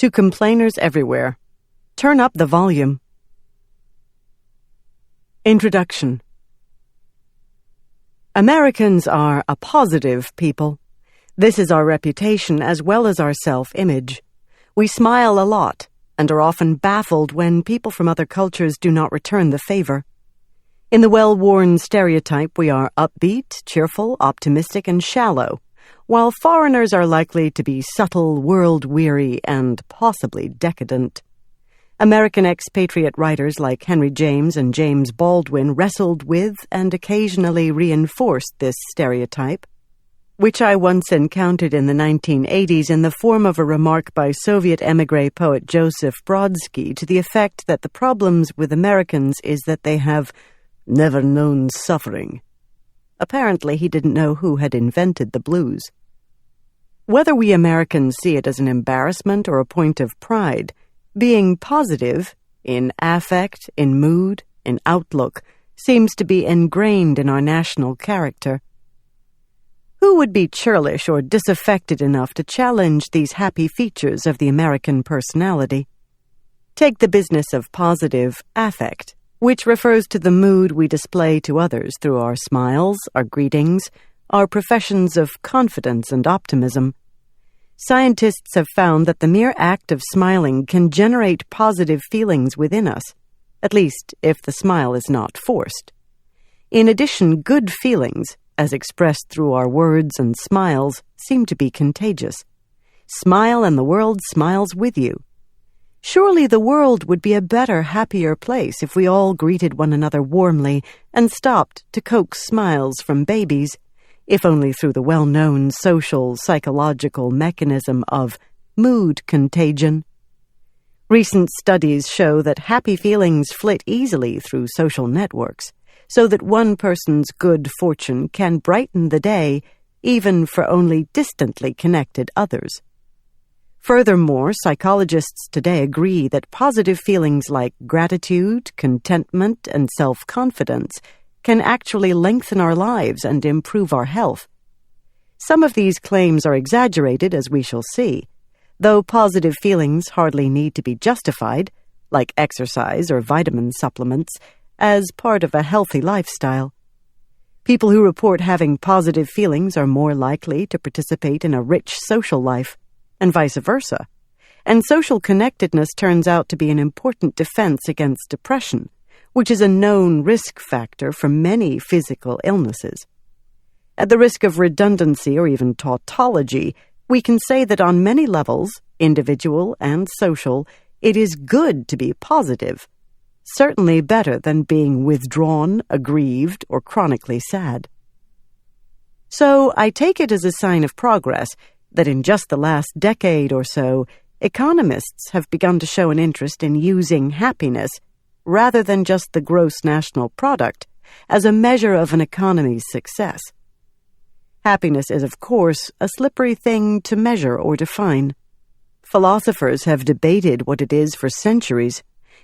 To complainers everywhere, turn up the volume. Introduction. Americans are a positive people. This is our reputation as well as our self-image. We smile a lot and are often baffled when people from other cultures do not return the favor. In the well-worn stereotype, we are upbeat, cheerful, optimistic, and shallow, while foreigners are likely to be subtle, world-weary, and possibly decadent. American expatriate writers like Henry James and James Baldwin wrestled with and occasionally reinforced this stereotype, which I once encountered in the 1980s in the form of a remark by Soviet émigré poet Joseph Brodsky to the effect that the problems with Americans is that they have never known suffering. Apparently, he didn't know who had invented the blues. Whether we Americans see it as an embarrassment or a point of pride, being positive, in affect, in mood, in outlook, seems to be ingrained in our national character. Who would be churlish or disaffected enough to challenge these happy features of the American personality? Take the business of positive affect, which refers to the mood we display to others through our smiles, our greetings, our professions of confidence and optimism. Scientists have found that the mere act of smiling can generate positive feelings within us, at least if the smile is not forced. In addition, good feelings, as expressed through our words and smiles, seem to be contagious. Smile and the world smiles with you. Surely the world would be a better, happier place if we all greeted one another warmly and stopped to coax smiles from babies, if only through the well-known social, psychological mechanism of mood contagion. Recent studies show that happy feelings flit easily through social networks, so that one person's good fortune can brighten the day even for only distantly connected others. Furthermore, psychologists today agree that positive feelings like gratitude, contentment, and self-confidence can actually lengthen our lives and improve our health. Some of these claims are exaggerated, as we shall see, though positive feelings hardly need to be justified, like exercise or vitamin supplements, as part of a healthy lifestyle. People who report having positive feelings are more likely to participate in a rich social life, and vice versa. And social connectedness turns out to be an important defense against depression, which is a known risk factor for many physical illnesses. At the risk of redundancy or even tautology, we can say that on many levels, individual and social, it is good to be positive, certainly better than being withdrawn, aggrieved, or chronically sad. So I take it as a sign of progress that in just the last decade or so, economists have begun to show an interest in using happiness, rather than just the gross national product, as a measure of an economy's success. Happiness is, of course, a slippery thing to measure or define. Philosophers have debated what it is for centuries,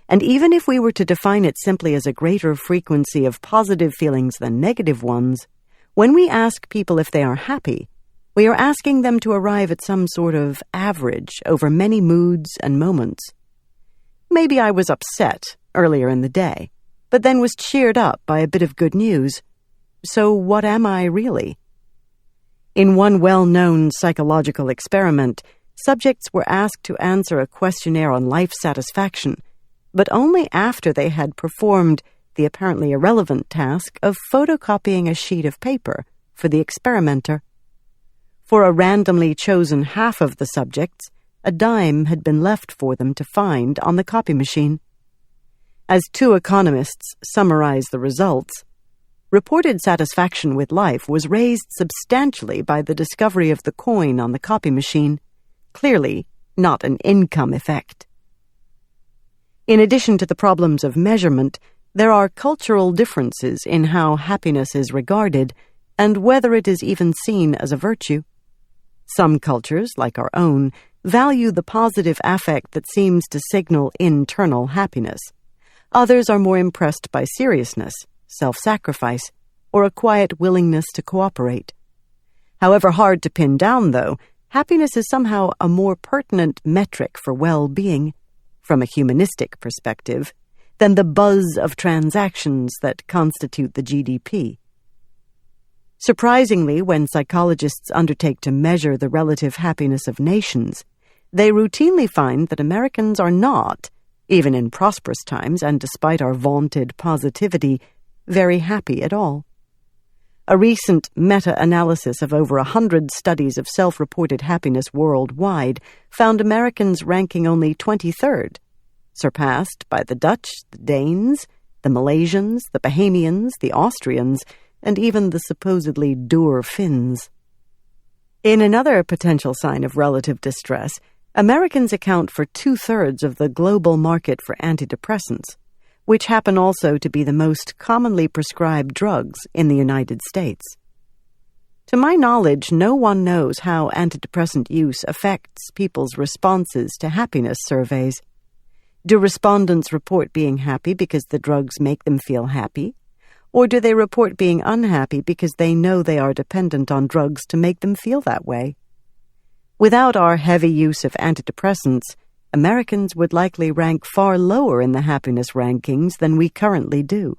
and even if we were to define it simply as a greater frequency of positive feelings than negative ones, when we ask people if they are happy, we are asking them to arrive at some sort of average over many moods and moments. Maybe I was upset earlier in the day, but then was cheered up by a bit of good news. So what am I really? In one well-known psychological experiment, subjects were asked to answer a questionnaire on life satisfaction, but only after they had performed the apparently irrelevant task of photocopying a sheet of paper for the experimenter. For a randomly chosen half of the subjects, a dime had been left for them to find on the copy machine. As two economists summarize the results, reported satisfaction with life was raised substantially by the discovery of the coin on the copy machine, clearly not an income effect. In addition to the problems of measurement, there are cultural differences in how happiness is regarded and whether it is even seen as a virtue. Some cultures, like our own, value the positive affect that seems to signal internal happiness. Others are more impressed by seriousness, self-sacrifice, or a quiet willingness to cooperate. However hard to pin down, though, happiness is somehow a more pertinent metric for well-being, from a humanistic perspective, than the buzz of transactions that constitute the GDP. Surprisingly, when psychologists undertake to measure the relative happiness of nations, they routinely find that Americans are not, even in prosperous times and despite our vaunted positivity, very happy at all. A recent meta-analysis of over 100 studies of self-reported happiness worldwide found Americans ranking only 23rd, surpassed by the Dutch, the Danes, the Malaysians, the Bahamians, the Austrians, and even the supposedly dour Finns. In another potential sign of relative distress, Americans account for 2/3 of the global market for antidepressants, which happen also to be the most commonly prescribed drugs in the United States. To my knowledge, no one knows how antidepressant use affects people's responses to happiness surveys. Do respondents report being happy because the drugs make them feel happy? Or do they report being unhappy because they know they are dependent on drugs to make them feel that way? Without our heavy use of antidepressants, Americans would likely rank far lower in the happiness rankings than we currently do.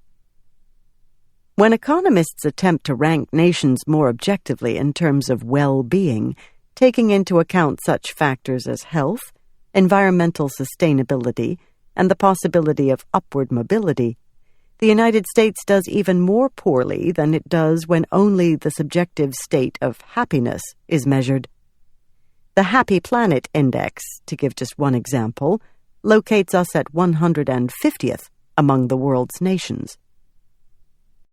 When economists attempt to rank nations more objectively in terms of well-being, taking into account such factors as health, environmental sustainability, and the possibility of upward mobility, the United States does even more poorly than it does when only the subjective state of happiness is measured. The Happy Planet Index, to give just one example, locates us at 150th among the world's nations.